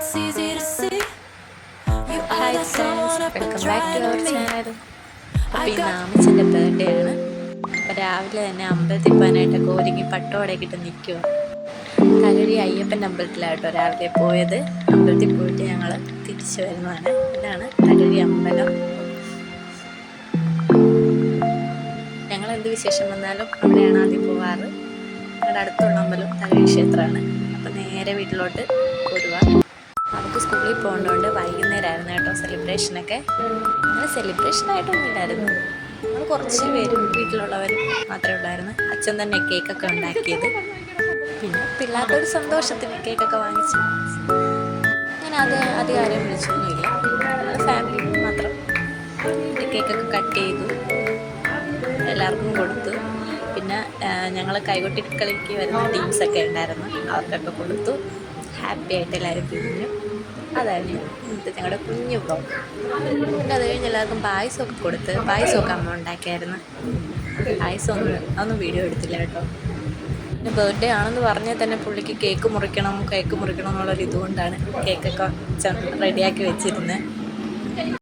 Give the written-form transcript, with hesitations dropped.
Hi friends, welcome back to our channel. അപ്പോൾ ഇന്ന് ആമിച്ചൻ്റെ birthday ആണ്. അപ്പോൾ രാവിലെ തന്നെ അമ്പലത്തിൽ പോകാനായിട്ടൊക്കെ ഒരുങ്ങി പട്ടോടൊക്കെ ഇട്ട് നിൽക്കുക. തകഴി അയ്യപ്പൻ്റെ അമ്പലത്തിലായിട്ടോ രാവിലെ പോയത്. അമ്പലത്തിൽ പോയിട്ട് ഞങ്ങൾ തിരിച്ചു വരുന്നതാണ്. ഇതാണ് തകഴി അമ്പലം. ഞങ്ങൾ എന്ത് വിശേഷം വന്നാലും അവിടെയാണ് ആദ്യം പോകാറ്. ഞങ്ങളുടെ അടുത്തുള്ള അമ്പലം തകഴി ക്ഷേത്രമാണ്. അപ്പോൾ നേരെ വീട്ടിലോട്ട് പോരുക. നമുക്ക് സ്കൂളിൽ പോകേണ്ടതുകൊണ്ട് വൈകുന്നേരമായിരുന്നു കേട്ടോ സെലിബ്രേഷനൊക്കെ. അങ്ങനെ സെലിബ്രേഷനായിട്ടൊന്നും ഇല്ലായിരുന്നു. നമ്മൾ കുറച്ച് പേരും വീട്ടിലുള്ളവരും മാത്രമേ ഉള്ളായിരുന്നു. അച്ഛൻ തന്നെ കേക്കൊക്കെ ഉണ്ടാക്കിയത്. പിന്നെ പിള്ളേരുടെ ഒരു സന്തോഷത്തിന് കേക്കൊക്കെ വാങ്ങിച്ചു. അങ്ങനെ അധികം ആരെയും വിളിച്ചൊന്നുമില്ല. ഫാമിലി മാത്രം കേക്കൊക്കെ കട്ട് ചെയ്തു, എല്ലാവർക്കും കൊടുത്തു. പിന്നെ ഞങ്ങൾ കൈകൊട്ടി കളിക്ക് വരുന്ന ടീംസൊക്കെ ഉണ്ടായിരുന്നു, അവർക്കൊക്കെ കൊടുത്തു. ഹാപ്പി ആയിട്ട് എല്ലാവരും പിരിഞ്ഞു. അതായിരുന്നു ഇന്നത്തെ ഞങ്ങളുടെ കുഞ്ഞു ബ്ലോഗ്. പിന്നെ അത് കഴിഞ്ഞ് എല്ലാവർക്കും പായസമൊക്കെ കൊടുത്ത്. പായസമൊക്കെ അമ്മ ഉണ്ടാക്കിയായിരുന്നു. പായസം ഒന്നും വീഡിയോ എടുത്തില്ല കേട്ടോ. പിന്നെ ബർത്ത്ഡേ ആണെന്ന് പറഞ്ഞാൽ തന്നെ പുള്ളിക്ക് കേക്ക് മുറിക്കണം എന്നുള്ളൊരു ഇതുകൊണ്ടാണ് കേക്കൊക്കെ റെഡിയാക്കി വെച്ചിരുന്നത്.